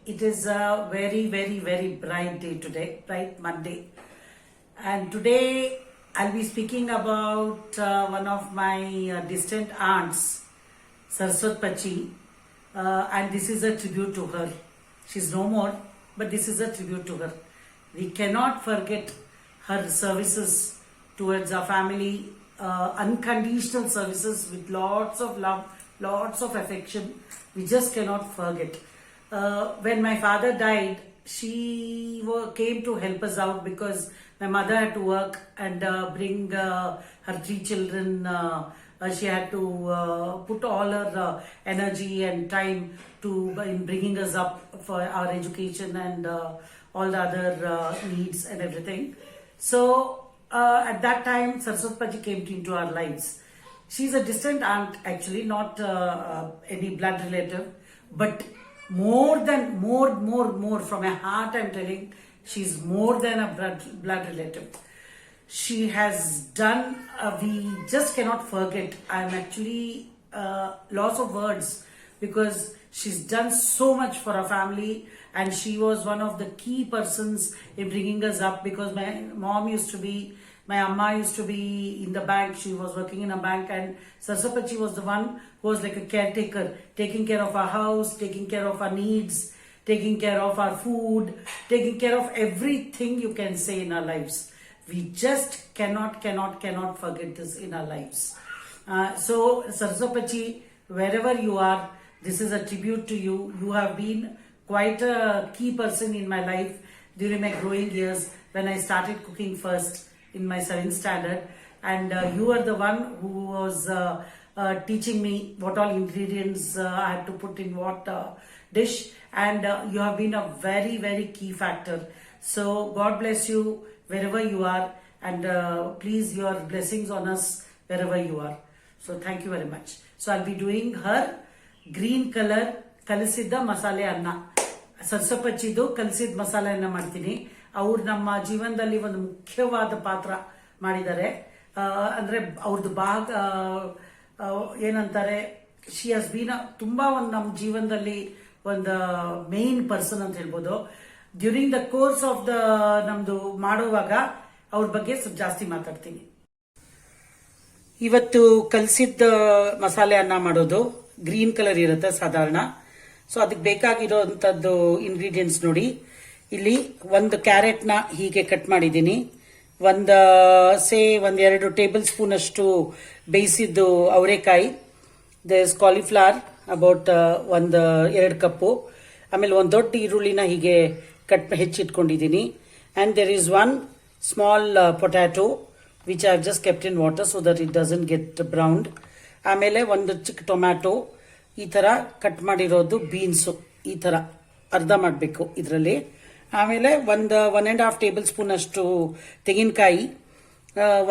It is a very, very, very bright day today, bright Monday. And today I'll be speaking about one of my distant aunts, Saraswat Pachi. And this is a tribute to her. She's no more, but this is a tribute to her. We cannot forget her services towards our family, unconditional services with lots of love, lots of affection. We just cannot forget. When my father died, she came to help us out because my mother had to work and bring her 3 children. She had to put all her energy and time in bringing us up for our education and all the other needs and everything. So at that time, Saraswat Pachi came into our lives. She's a distant aunt, actually, not any blood relative, but more from my heart, I'm telling, she's more than a blood relative. She has done, we just cannot forget. I'm actually loss of words because she's done so much for our family, and she was one of the key persons in bringing us up because my amma used to be in the bank. She was working in a bank, and Saraswat Pachi was the one who was like a caretaker, taking care of our house, taking care of our needs, taking care of our food, taking care of everything you can say in our lives. We just cannot forget this in our lives. So Saraswat Pachi, wherever you are, this is a tribute to you. You have been quite a key person in my life during my growing years when I started cooking first in my 7th standard, and you are the one who was teaching me what all ingredients I had to put in what dish, and you have been a very, very key factor. So God bless you wherever you are, and please, your blessings on us wherever you are. So thank you very much. So I'll be doing her green color ಕಲಿಸಿದ್ದ ಮಸಾಲೆ ಅನ್ನ, ಸರ್ಸಪ್ ಹಚ್ಚಿದ್ದು ಕಲಿಸಿದ ಮಸಾಲೆ ಅನ್ನ ಮಾಡ್ತೀನಿ. ಅವ್ರು ನಮ್ಮ ಜೀವನದಲ್ಲಿ ಒಂದು ಮುಖ್ಯವಾದ ಪಾತ್ರ ಮಾಡಿದ್ದಾರೆ. ಅಂದ್ರೆ ಅವ್ರದ್ದು ಭಾಗ ಏನಂತಾರೆ, ಶಿ ಹಸ್ ಬೀನ್ ತುಂಬಾ ಒಂದು ನಮ್ಮ ಜೀವನದಲ್ಲಿ ಒಂದು ಮೇನ್ ಪರ್ಸನ್ ಅಂತ ಹೇಳ್ಬೋದು. During the course of the ನಮ್ದು ಮಾಡುವಾಗ ಅವ್ರ ಬಗ್ಗೆ ಸ್ವಲ್ಪ ಜಾಸ್ತಿ ಮಾತಾಡ್ತೀನಿ. ಇವತ್ತು ಕಲಸಿದ್ದ ಮಸಾಲೆ ಅನ್ನ ಮಾಡೋದು ಗ್ರೀನ್ ಕಲರ್ ಇರುತ್ತೆ ಸಾಧಾರಣ. ಸೊ ಅದಕ್ಕೆ ಬೇಕಾಗಿರೋಂಥದ್ದು ಇಂಗ್ರೀಡಿಯೆಂಟ್ಸ್ ನೋಡಿ. ಇಲ್ಲಿ ಒಂದು ಕ್ಯಾರೆಟ್ನ ಹೀಗೆ ಕಟ್ ಮಾಡಿದ್ದೀನಿ. ಒಂದು 2 ಟೇಬಲ್ ಸ್ಪೂನ್ ಅಷ್ಟು ಬೇಯಿಸಿದ್ದು ಅವರೆಕಾಯಿ, ದೇರ್ಸ್ ಕಾಲಿಫ್ಲವರ್ ಅಬೌಟ್ 2 ಕಪ್ಪು. ಆಮೇಲೆ ಒಂದು ದೊಡ್ಡ ಈರುಳ್ಳಿನ ಹೀಗೆ ಹೆಚ್ಚಿಟ್ಕೊಂಡಿದ್ದೀನಿ. And there is 1 small potato which I have just kept in water so that it doesn't get browned. ಆಮೇಲೆ ಒಂದು ಚಿಕ್ಕ ಟೊಮ್ಯಾಟೊ, ಈ ಥರ ಕಟ್ ಮಾಡಿರೋದು ಬೀನ್ಸು, ಈ ಥರ ಅರ್ಧ ಮಾಡಬೇಕು ಇದರಲ್ಲಿ. ಆಮೇಲೆ 1.5 ಟೇಬಲ್ ಸ್ಪೂನ್ ಅಷ್ಟು ತೆಂಗಿನಕಾಯಿ,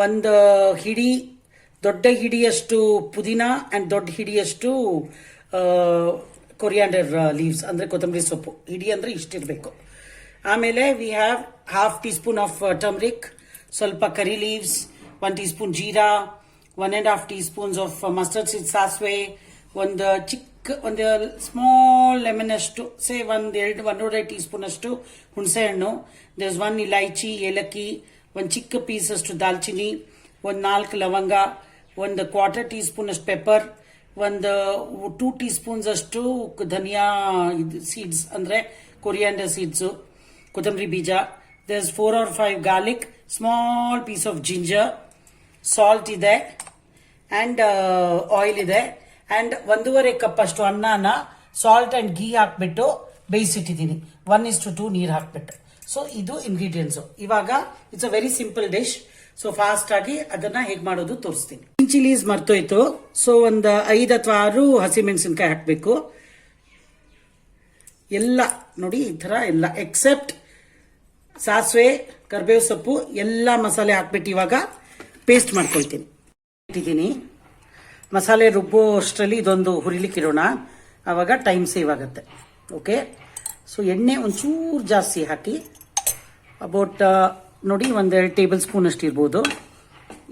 ಒಂದು ದೊಡ್ಡ ಹಿಡಿಯಷ್ಟು ಪುದೀನ ಆ್ಯಂಡ್ ದೊಡ್ಡ ಹಿಡಿಯಷ್ಟು ಕೊರಿಯಾಂಡರ್ ಲೀವ್ಸ್ ಅಂದರೆ ಕೊತ್ತಂಬರಿ ಸೊಪ್ಪು. ಹಿಡಿ ಅಂದರೆ ಇಷ್ಟಿರಬೇಕು. ಆಮೇಲೆ we have ½ teaspoon of turmeric, ಸ್ವಲ್ಪ curry leaves, 1 teaspoon jeera, 1.5 teaspoons of mustard seed ಸಾಸಿವೆ, ಒಂದು ಸ್ಮಾಲ್ ಲೆಮನ್ ಅಷ್ಟು, 1.5 ಟೀ ಸ್ಪೂನ್ ಅಷ್ಟು ಹುಣಸೆ ಹಣ್ಣು, ದೇರ್ಸ್ 1 ಇಲೈಚಿ, ಏಲಕ್ಕಿ, ಒಂದು ಚಿಕ್ಕ ಪೀಸ್ ಅಷ್ಟು ದಾಲ್ಚಿನಿ, ಒಂದು 4 ಲವಂಗ, ಒಂದು 1/4 ಟೀ ಸ್ಪೂನ್ ಅಷ್ಟು ಪೆಪ್ಪರ್, ಒಂದು 2 ಟೀ ಸ್ಪೂನ್ಸ್ ಅಷ್ಟು ಧನಿಯಾ ಸೀಡ್ಸ್ ಅಂದ್ರೆ ಕೊರಿಯಾಂಡರ್ ಸೀಡ್ಸು, ಕೊತ್ತಂಬರಿ ಬೀಜ, there's 4 or 5 garlic, small piece of ginger, salt ಇದೆ ಅಂಡ್ ಆಯಿಲ್ ಇದೆ, ಅಂಡ್ 1.5 ಕಪ್ ಅಷ್ಟು ಅನ್ನನ ಸಾಲ್ಟ್ ಅಂಡ್ ಗೀ ಹಾಕ್ಬಿಟ್ಟು ಬೇಯಿಸಿಟ್ಟಿದ್ದೀನಿ. 1:2 ನೀರು ಹಾಕ್ಬಿಟ್ಟು. ಸೊ ಇದು ಇಂಗ್ರೀಡಿಯೆಂಟ್ಸ್. ಇವಾಗ it's a very simple dish. So fast ಆಗಿ ಅದನ್ನ ಹೇಗೆ ಮಾಡೋದು ತೋರಿಸ್ತೀನಿ. Green chillies ಮರ್ತೋಯ್ತು. ಸೊ ಒಂದು 5 ಅಥವಾ 6 ಹಸಿಮೆಣಸಿನ್ಕಾಯಿ ಹಾಕ್ಬೇಕು. ಎಲ್ಲ ನೋಡಿ ಈ ತರ ಎಲ್ಲ ಎಕ್ಸೆಪ್ಟ್ ಸಾಸಿವೆ, ಕರಿಬೇವು ಸೊಪ್ಪು, ಎಲ್ಲ ಮಸಾಲೆ ಹಾಕ್ಬಿಟ್ಟು ಇವಾಗ ಪೇಸ್ಟ್ ಮಾಡ್ಕೊಳ್ತೀನಿ. ಇಟ್ಟಿದ್ದೀನಿ. ಮಸಾಲೆ ರುಬ್ಬೋ ಅಷ್ಟರಲ್ಲಿ ಇದೊಂದು ಹುರಿಲಿಕ್ಕಿರೋಣ, ಆವಾಗ ಟೈಮ್ ಸೇವ್ ಆಗುತ್ತೆ. ಓಕೆ. ಸೊ ಎಣ್ಣೆ ಒಂಚೂರು ಜಾಸ್ತಿ ಹಾಕಿ, ಅಬೌಟ್ ನೋಡಿ 1-2 ಟೇಬಲ್ ಸ್ಪೂನ್ ಅಷ್ಟು ಇರ್ಬೋದು.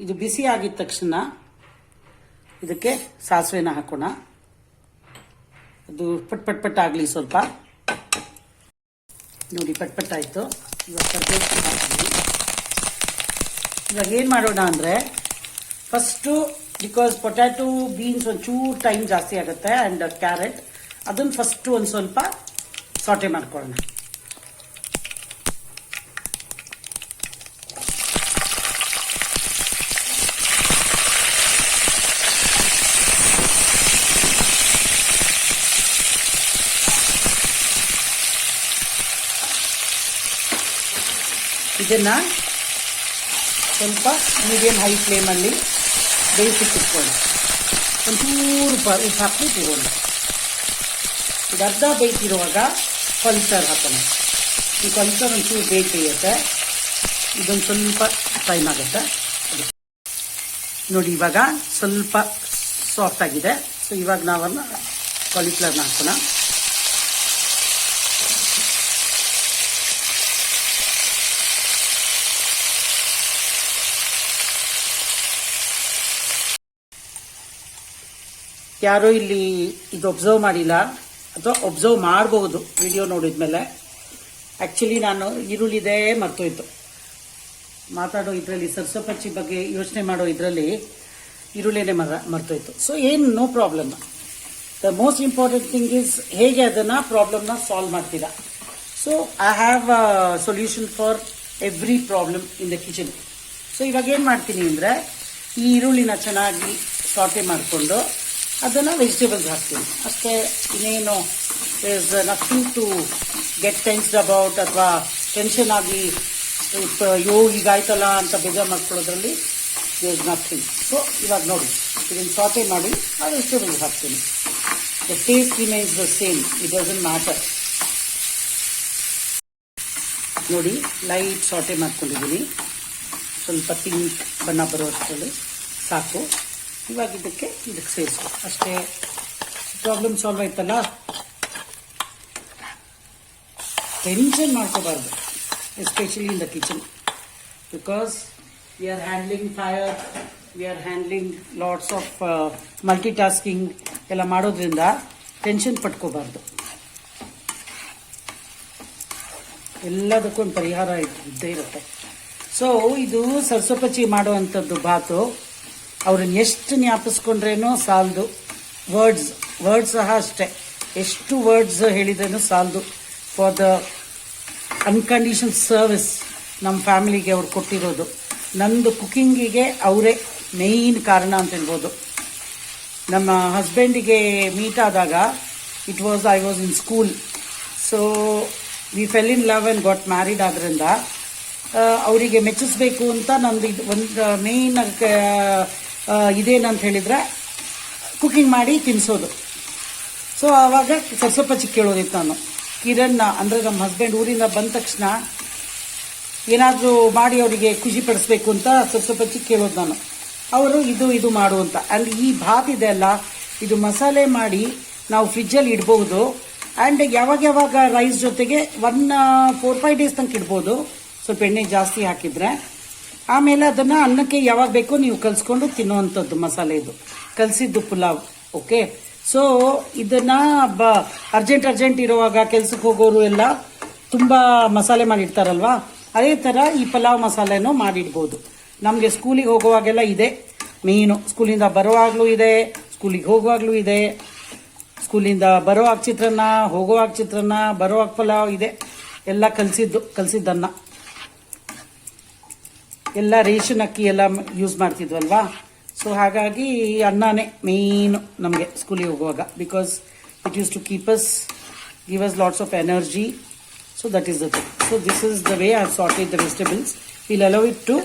ಇದು ಬಿಸಿ ಆಗಿದ ತಕ್ಷಣ ಇದಕ್ಕೆ ಸಾಸಿವೆನ ಹಾಕೋಣ. ಅದು ಪಟ್ ಆಗಲಿ ಸ್ವಲ್ಪ. ನೋಡಿ ಪಟ್ ಪಟ್ ಆಯಿತು. ಇವಾಗ ಕರ್ಬೇವು ಹಾಕ್ತೀವಿ. ಇವಾಗ ಏನು ಮಾಡೋಣ ಅಂದರೆ ಫಸ್ಟು ಬಿಕಾಸ್ ಪೊಟ್ಯಾಟೊ ಬೀನ್ಸ್ ಒಂಚೂರು ಟೈಮ್ ಜಾಸ್ತಿ ಆಗುತ್ತೆ ಆ್ಯಂಡ್ ಕ್ಯಾರೆಟ್ ಅದನ್ನು ಫಸ್ಟು ಒಂದು ಸ್ವಲ್ಪ ಸಾಟೆ ಮಾಡ್ಕೊಳ್ಳೋಣ. ಇದನ್ನು ಸ್ವಲ್ಪ ಮೀಡಿಯಂ ಹೈ ಫ್ಲೇಮಲ್ಲಿ ಬೇಯಿಸಿಟ್ಕೊಳ್ಳಿ. ಒಂಚೂರು ಉಪ್ಪು ಹಾಕಿ ಇಟ್ಕೊಳ್ಳಿ. ಇದು ಅರ್ಧ ಬೇಯ್ತಿರುವಾಗ ಕಾಲಿಫ್ಲವರ್ ಹಾಕೋಣ. ಈ ಕಾಲಿಫ್ಲವರ್ ಒಂಚೂರು ಬೇಯುತ್ತೆ. ಇದೊಂದು ಸ್ವಲ್ಪ ಟೈಮ್ ಆಗುತ್ತೆ. ನೋಡಿ ಇವಾಗ ಸ್ವಲ್ಪ ಸಾಫ್ಟ್ ಆಗಿದೆ. ಸೊ ಇವಾಗ ನಾವನ್ನ ಕಾಲಿಫ್ಲವರ್ನ ಹಾಕೋಣ. ಯಾರೋ ಇಲ್ಲಿ ಇದು ಒಬ್ಸರ್ವ್ ಮಾಡಿಲ್ಲ ಅಥವಾ ಒಬ್ಸರ್ವ್ ಮಾಡಬಹುದು ವಿಡಿಯೋ ನೋಡಿದ್ಮೇಲೆ. ಆ್ಯಕ್ಚುಲಿ ನಾನು ಈರುಳ್ಳಿದೇ ಮರ್ತೋಯ್ತು ಮಾತಾಡೋ ಇದರಲ್ಲಿ, ಸರ್ಸೋಪಚ್ಚಿ ಬಗ್ಗೆ ಯೋಚನೆ ಮಾಡೋ ಇದರಲ್ಲಿ ಈರುಳ್ಳಿನೇ ಮರ್ತೋಯ್ತು. ಸೊ ಏನು no problem. The most important thing is ಹೇಗೆ ಅದನ್ನು ಪ್ರಾಬ್ಲಮ್ನ ಸಾಲ್ವ್ ಮಾಡ್ತೀರಾ. So I have a solution for every problem in the kitchen. So ಇವಾಗ ಏನು ಮಾಡ್ತೀನಿ ಅಂದರೆ ಈ ಈರುಳ್ಳಿನ ಚೆನ್ನಾಗಿ ಸಾಟೆ ಮಾಡಿಕೊಂಡು ಅದನ್ನು ವೆಜಿಟೇಬಲ್ಸ್ ಹಾಕ್ತೀನಿ ಅಷ್ಟೇ. ಇನ್ನೇನು is nothing to get tensed about ಅಥವಾ ಟೆನ್ಷನ್ ಆಗಿ ಹೀಗಾಯ್ತಲ್ಲ ಅಂತ ಬೇಜಾರು ಮಾಡ್ಕೊಳ್ಳೋದ್ರಲ್ಲಿ ಇಸ್ ನಥಿಂಗ್. ಸೊ ಇವಾಗ ನೋಡಿ ಇದನ್ನು ಸಾಟೆ ಮಾಡಿ ಆ ವೆಜಿಟೇಬಲ್ಸ್ ಹಾಕ್ತೀನಿ. The taste remains the same, it doesn't matter. ನೋಡಿ ಲೈಟ್ ಸಾಟೆ ಮಾಡ್ಕೊಂಡಿದ್ದೀನಿ. ಸ್ವಲ್ಪ ಪಿಂಕ್ ಬಣ್ಣ ಬರೋಷ್ಟರಲ್ಲಿ ಸಾಕು. ಇವಾಗ ಇದಕ್ಕೆ ಸೇರಿಸು ಅಷ್ಟೇ. ಪ್ರಾಬ್ಲಮ್ ಸಾಲ್ವ್ ಆಯ್ತಲ್ಲ. ಟೆನ್ಷನ್ ಮಾಡ್ಕೋಬಾರ್ದು especially in the kitchen because we are handling fire, we are handling lots of multitasking ಎಲ್ಲ ಮಾಡೋದ್ರಿಂದ ಟೆನ್ಷನ್ ಪಟ್ಕೋಬಾರ್ದು. ಎಲ್ಲದಕ್ಕೂ ಒಂದು ಪರಿಹಾರ ಇದ್ದೇ ಇರುತ್ತೆ. ಸೊ ಇದು ಸರ್ಸೋಪಚ್ಚಿ ಮಾಡುವಂಥದ್ದು ಬಾತು ಅವ್ರನ್ನ ಎಷ್ಟು ಜ್ಞಾಪಿಸ್ಕೊಂಡ್ರೇನೋ ಸಾಲದು. ವರ್ಡ್ಸ್ ಸಹ ಅಷ್ಟೇ, ಎಷ್ಟು ವರ್ಡ್ಸ್ ಹೇಳಿದ್ರೇನೋ ಸಾಲದು ಫಾರ್ ದ ಅನ್ಕಂಡೀಷನ್ ಸರ್ವಿಸ್ ನಮ್ಮ ಫ್ಯಾಮಿಲಿಗೆ ಅವ್ರು ಕೊಟ್ಟಿರೋದು. ನಂದು ಕುಕ್ಕಿಂಗಿಗೆ ಅವರೇ ಮೇಯ್ನ್ ಕಾರಣ ಅಂತ ಹೇಳ್ಬೋದು. ನಮ್ಮ ಹಸ್ಬೆಂಡಿಗೆ ಮೀಟ್ ಆದಾಗ I was in school. So we fell in love and got married ಆದ್ರಿಂದ ಅವರಿಗೆ ಮೆಚ್ಚಿಸ್ಬೇಕು ಅಂತ ನಂದು ಇದು ಒಂದು ಮೇಯ್ನ್ ಇದೇನಂತ ಹೇಳಿದರೆ ಕುಕ್ಕಿಂಗ್ ಮಾಡಿ ತಿನ್ನಿಸೋದು. ಸೊ ಆವಾಗ ಸರ್ಸೋಪಚ್ಚಿ ಕೇಳೋದಿತ್ತು ನಾನು. ಕಿರಣ್ ಅಂದರೆ ನಮ್ಮ ಹಸ್ಬೆಂಡ್ ಊರಿಂದ ಬಂದ ತಕ್ಷಣ ಏನಾದರೂ ಮಾಡಿ ಅವರಿಗೆ ಖುಷಿ ಪಡಿಸ್ಬೇಕು ಅಂತ ಸರ್ಸೋಪಚ್ಚಿ ಕೇಳೋದು ನಾನು. ಅವರು ಇದು ಮಾಡು ಅಂತ. ಆ್ಯಂಡ್ ಈ ಭಾತ್ ಇದೆ ಅಲ್ಲ, ಇದು ಮಸಾಲೆ ಮಾಡಿ ನಾವು ಫ್ರಿಜ್ಜಲ್ಲಿ ಇಡ್ಬೋದು. ಆ್ಯಂಡ್ ಯಾವಾಗ ರೈಸ್ ಜೊತೆಗೆ 4-5 ಡೇಸ್ ತನಕ ಇಡ್ಬೋದು, ಸ್ವಲ್ಪ ಎಣ್ಣೆ ಜಾಸ್ತಿ ಹಾಕಿದರೆ. ಆಮೇಲೆ ಅದನ್ನು ಅನ್ನಕ್ಕೆ ಯಾವಾಗ ಬೇಕೋ ನೀವು ಕಲಿಸ್ಕೊಂಡು ತಿನ್ನುವಂಥದ್ದು ಮಸಾಲೆ. ಇದು ಕಲಸಿದ್ದು ಪುಲಾವ್. ಓಕೆ. ಸೊ ಇದನ್ನು ಅರ್ಜೆಂಟ್ ಇರುವಾಗ ಕೆಲ್ಸಕ್ಕೆ ಹೋಗೋರು ಎಲ್ಲ ತುಂಬ ಮಸಾಲೆ ಮಾಡಿರ್ತಾರಲ್ವಾ, ಅದೇ ಥರ ಈ ಪಲಾವ್ ಮಸಾಲೆನೂ ಮಾಡಿಡ್ಬೋದು. ನಮಗೆ ಸ್ಕೂಲಿಗೆ ಹೋಗುವಾಗೆಲ್ಲ ಇದೆ ಮೇನು. ಸ್ಕೂಲಿಂದ ಬರುವಾಗಲೂ ಇದೆ, ಸ್ಕೂಲಿಗೆ ಹೋಗುವಾಗಲೂ ಇದೆ. ಸ್ಕೂಲಿಂದ ಬರೋವಾಗ ಚಿತ್ರಾನ್ನ, ಹೋಗುವಾಗ ಚಿತ್ರಾನ್ನ, ಬರೋವಾಗ ಪಲಾವ್ ಇದೆ. ಎಲ್ಲ ಕಲಸಿದ್ದನ್ನ ಎಲ್ಲ ರೇಷನ್ ಅಕ್ಕಿ ಎಲ್ಲ ಯೂಸ್ ಮಾಡ್ತಿದ್ವಲ್ವಾ. ಸೊ ಹಾಗಾಗಿ ಅನ್ನನೇ ಮೇಯ್ನು ನಮಗೆ ಸ್ಕೂಲಿಗೆ ಹೋಗುವಾಗ, because it use to give us lots of energy. So that is the thing. So this is the way I have sorted the vegetables. We'll allow it to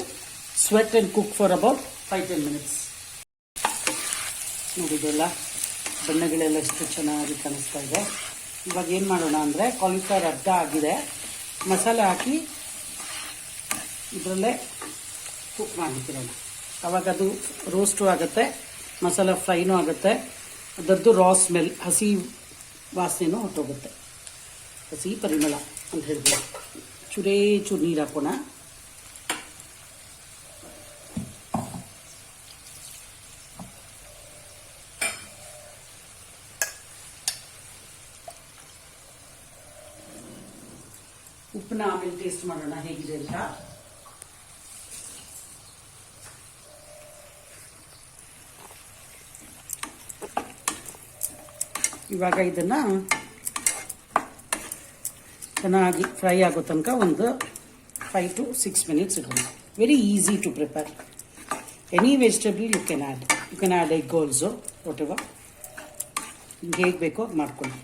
sweat and cook for about 5-10 minutes. ನೋಡಿದೆಲ್ಲ ಬಣ್ಣಗಳೆಲ್ಲ ಎಷ್ಟು ಚೆನ್ನಾಗಿ ಕಾಣಿಸ್ತಾ ಇದೆ. ಇವಾಗ ಏನು ಮಾಡೋಣ ಅಂದರೆ cauliflower ಅರ್ಧ ಆಗಿದೆ, ಮಸಾಲೆ ಹಾಕಿ ಇದರಲ್ಲೇ ಕುಕ್ ಮಾಡಿಬಿಟ್ಟಿರೋಣ. ಅವಾಗ ಅದು ರೋಸ್ಟು ಆಗುತ್ತೆ, ಮಸಾಲ ಫ್ರೈನೂ ಆಗುತ್ತೆ, ಅದರದ್ದು ರಾ ಸ್ಮೆಲ್, ಹಸಿ ವಾಸನೆನೂ ಹೊಟ್ಟೋಗುತ್ತೆ, ಹಸಿ ಪರಿಮಳ ಅಂತ ಹೇಳ್ಬೋದು. ಚೂರೇ ಚೂರು ನೀರು ಹಾಕೋಣ. ಉಪ್ಪನ್ನ ಆಮೇಲೆ ಟೇಸ್ಟ್ ಮಾಡೋಣ ಹೇಗಿದೆ ಅಂತ. ಇವಾಗ ಇದನ್ನ ಚೆನ್ನಾಗಿ ಫ್ರೈ ಆಗೋ ತನಕ ಒಂದು 5 to 6 minutes ಇಡೋಣ. Very easy to prepare. Any vegetable you can add egg also, whatever ನಿಮ್ಗೆ ಹೇಗೆ ಬೇಕೋ ಮಾಡ್ಕೊಳ್ಳಿ.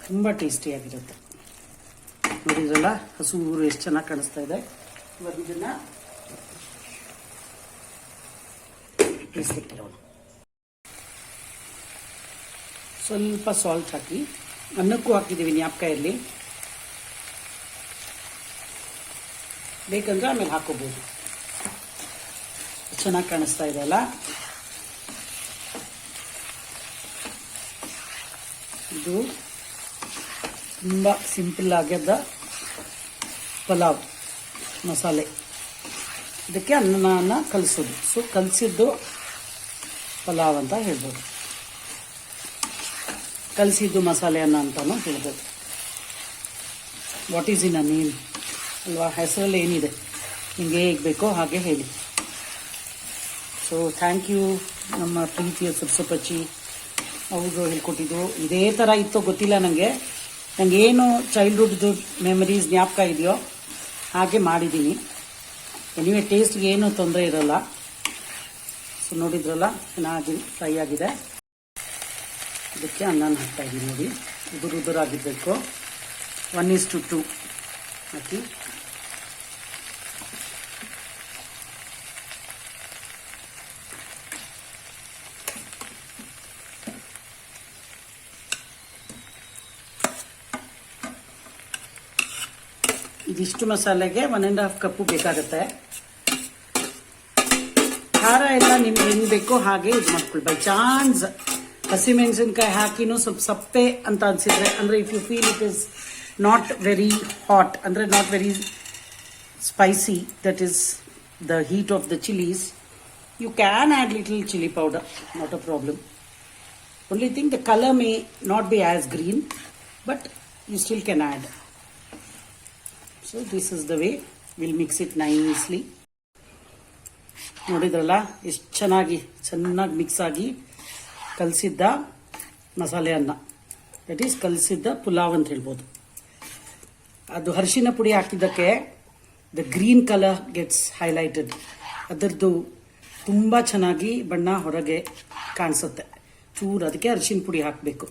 ತುಂಬ ಟೇಸ್ಟಿಯಾಗಿರುತ್ತೆ. ನೋಡಿದ್ರಲ್ಲ ಹಸೂರು ಎಷ್ಟು ಚೆನ್ನಾಗಿ ಕಾಣಿಸ್ತಾ ಇದೆ. ಇವಾಗ ಇದನ್ನು ಬೇಯಿಸ್ಲಿಕ್ಕಿರೋಣ. ಸ್ವಲ್ಪ ಸಾಲ್ಟ್ ಹಾಕಿ, ಅನ್ನಕ್ಕೂ ಹಾಕಿದ್ದೀವಿ ಜ್ಞಾಪಕ ಇರಲಿ, ಬೇಕಂದ್ರೆ ಆಮೇಲೆ ಹಾಕೋಬೋದು. ಚೆನ್ನಾಗಿ ಕಾಣಿಸ್ತಾ ಇದೆ ಅಲ್ಲ. ಇದು ತುಂಬ ಸಿಂಪಲ್ ಆಗ್ಯದ ಪಲಾವ್ ಮಸಾಲೆ. ಇದಕ್ಕೆ ಅನ್ನನ ಕಲಿಸೋದು. ಸೊ ಕಲಸಿದ್ದು ಪಲಾವ್ ಅಂತ ಹೇಳ್ಬೋದು, ಕಲಸಿದ್ದು ಮಸಾಲೆ ಅನ್ನ ಅಂತಾನು ಹೇಳ್ಬೋದು. What is in a name ಅಲ್ವಾ, ಹೆಸರಲ್ಲಿ ಏನಿದೆ, ನಿಮಗೆ ಹೇಗೆ ಬೇಕೋ ಹಾಗೆ ಹೇಳಿ. ಸೊ ಥ್ಯಾಂಕ್ ಯು ನಮ್ಮ ಪ್ರೀತಿಯ ಸರಸಪ್ಪಚ್ಚಿ, ಅವರು ಹೇಳ್ಕೊಟ್ಟಿದ್ದು. ಇದೇ ಥರ ಇತ್ತೋ ಗೊತ್ತಿಲ್ಲ ನನಗೆ. ನನಗೇನು ಚೈಲ್ಡ್ಹುಡ್ದು ಮೆಮರೀಸ್ ಜ್ಞಾಪಕ ಇದೆಯೋ ಹಾಗೆ ಮಾಡಿದ್ದೀನಿ. ಎನಿವೆ ಟೇಸ್ಟ್ಗೆ ಏನೂ ತೊಂದರೆ ಇರೋಲ್ಲ. ಸೊ ನೋಡಿದ್ರಲ್ಲ ಚೆನ್ನಾಗಿ ಫ್ರೈ ಆಗಿದೆ. ಇದಕ್ಕೆ ಅನ್ನನ ಹಾಕ್ತಾಯಿದ್ದೀನಿ ನೋಡಿ, ಉದುರಾಗಿರಬೇಕು. 1:2 ಹಾಕಿ ಇದಿಷ್ಟು ಮಸಾಲೆಗೆ 1.5 ಕಪ್ಪು ಬೇಕಾಗುತ್ತೆ. ಖಾರ ಎಲ್ಲ ನಿಮ್ಗೆ ಹೆಂಗೆ ಬೇಕೋ ಹಾಗೆ ಇದು ಮಾಡ್ಕೊಳ್ಳಿ. ಬೈ ಚಾನ್ಸ್ ಹಸಿಮೆಣಸಿನ್ಕಾಯಿ ಹಾಕಿನೂ ಸ್ವಲ್ಪ ಸಪ್ಪೆ ಅಂತ ಅನ್ಸಿದ್ರೆ, ಅಂದರೆ if you feel it is not very hot, ಅಂದರೆ not very spicy, that is the heat of the chillies, you can add little chilli powder, not a problem. Only thing the colour may not be as green, but you still can add. So this is the way we'll mix it nicely. ನೋಡಿದ್ರಲ್ಲ ಎಷ್ಟು ಚೆನ್ನಾಗಿ mix ಆಗಿ ಕಲಸಿದ್ದ ಮಸಾಲೆ ಅನ್ನ, that is ಕಲಸಿದ್ದ pulao ಅಂತ ಹೇಳ್ಬೋದು. ಅದು ಅರಿಶಿನ ಪುಡಿ ಹಾಕಿದ್ದಕ್ಕೆ the green colour gets highlighted. ಅದರದ್ದು ತುಂಬ ಚೆನ್ನಾಗಿ ಬಣ್ಣ ಹೊರಗೆ ಕಾಣಿಸುತ್ತೆ ಚೂರು. ಅದಕ್ಕೆ ಅರಿಶಿನ ಪುಡಿ ಹಾಕಬೇಕು.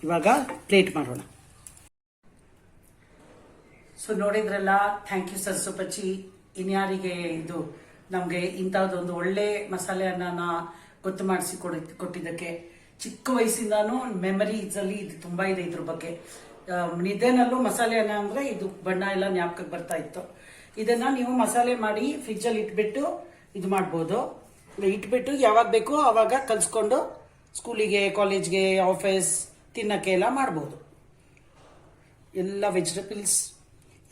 ಇವಾಗ ಪ್ಲೇಟ್ ಮಾಡೋಣ. ಸೊ ನೋಡಿದ್ರಲ್ಲ, ಥ್ಯಾಂಕ್ ಯು ಸರಸಪ್ಪಚ್ಚಿ. ಇನ್ಯಾರಿಗೆ ಇದು ನಮಗೆ ಇಂಥದ್ದೊಂದು ಒಳ್ಳೆ ಮಸಾಲೆ ಅನ್ನನ ಗೊತ್ತು ಮಾಡಿಸಿ ಕೊಟ್ಟಿದ್ದಕ್ಕೆ. ಚಿಕ್ಕ ವಯಸ್ಸಿಂದಾನು ಮೆಮರೀಸ್ ಅಲ್ಲಿ ಇದು ತುಂಬಾ ಇದೆ ಇದ್ರ ಬಗ್ಗೆ. ನಿದ್ದೆನಲ್ಲೂ ಮಸಾಲೆ ಅನ್ನ ಅಂದ್ರೆ ಇದು ಬಣ್ಣ ಎಲ್ಲ ಜ್ಞಾಪಕಕ್ಕೆ ಬರ್ತಾ ಇತ್ತು. ಇದನ್ನ ನೀವು ಮಸಾಲೆ ಮಾಡಿ ಫ್ರಿಜ್ ಅಲ್ಲಿ ಇಟ್ಬಿಟ್ಟು ಇದು ಮಾಡ್ಬೋದು. ಇಟ್ಬಿಟ್ಟು ಯಾವಾಗ ಬೇಕೋ ಅವಾಗ ಕಲ್ಸ್ಕೊಂಡು ಸ್ಕೂಲಿಗೆ, ಕಾಲೇಜ್ಗೆ, ಆಫೀಸ್ ತಿನ್ನಕ್ಕೆ ಎಲ್ಲ ಮಾಡ್ಬೋದು. ಎಲ್ಲ ವೆಜಿಟೇಬಲ್ಸ್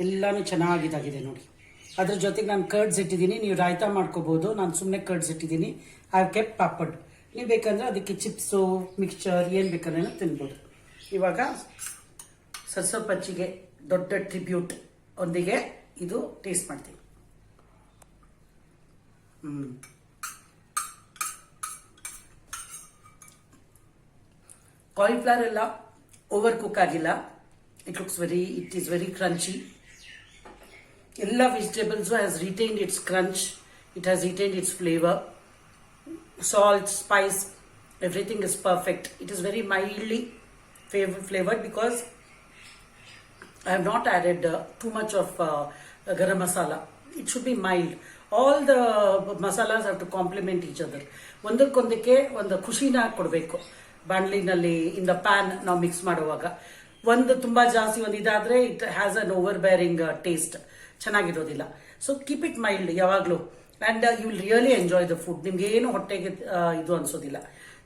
ಎಲ್ಲಾನು ಚೆನ್ನಾಗಿದಾಗಿದೆ ನೋಡಿ. ಅದ್ರ ಜೊತೆಗೆ ನಾನು ಕರ್ಡ್ಸ್ ಇಟ್ಟಿದ್ದೀನಿ, ನೀವು ರಾಯ್ತಾ ಮಾಡ್ಕೋಬಹುದು. ನಾನು ಸುಮ್ಮನೆ ಕರ್ಡ್ಸ್ ಇಟ್ಟಿದ್ದೀನಿ. I have ಕೆಪ್ papad. ನೀವು ಬೇಕಂದ್ರೆ ಅದಕ್ಕೆ ಚಿಪ್ಸು, ಮಿಕ್ಸ್ಚರ್ ಏನು ಬೇಕಾದ್ರೆ ತಿನ್ಬೋದು. ಇವಾಗ ಸರಸಪ್ಪಚ್ಚಿಗೆ ದೊಡ್ಡ ಟ್ರಿಬ್ಯೂಟ್ ಒಂದಿಗೆ ಇದು ಟೇಸ್ಟ್ ಮಾಡ್ತೀನಿ. ಕಾಲಿಫ್ಲವರ್ ಎಲ್ಲ ಓವರ್ ಕುಕ್ ಆಗಿಲ್ಲ. It is very crunchy. ಎಲ್ಲ vegetables has retained its crunch, it has retained its flavour, salt, spice, everything is perfect. It is very mildly flavored because I have not added too much of garam masala. It should be mild. All the masalas have to complement each other. ಒಂದಕ್ಕೊಂದಕ್ಕೆ ಒಂದು ಖುಷಿನ ಕೊಡಬೇಕು. ಬಾಣಲಿನಲ್ಲಿ in the pan ನಾವು mix ಮಾಡುವಾಗ ಒಂದು ತುಂಬಾ ಜಾಸ್ತಿ ಒಂದು ಇದಾದ್ರೆ it has an overbearing taste, ಚೆನ್ನಾಗಿರೋದಿಲ್ಲ. ಸೊ ಕೀಪ್ ಇಟ್ ಮೈಲ್ಡ್ ಯಾವಾಗಲೂ. And you will really enjoy the food. ನಿಮ್ಗೆ ಏನು ಹೊಟ್ಟೆಗೆ ಇದು ಅನ್ಸೋದಿಲ್ಲ.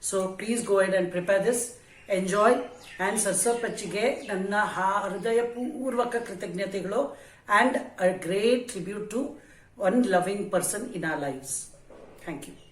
So please go ahead and prepare this, enjoy. And ಸರಸಪ್ಪಚ್ಚಿಗೆ ನನ್ನ ಹೃದಯಪೂರ್ವಕ ಕೃತಜ್ಞತೆಗಳು and a great tribute to one loving person in our lives. Thank you.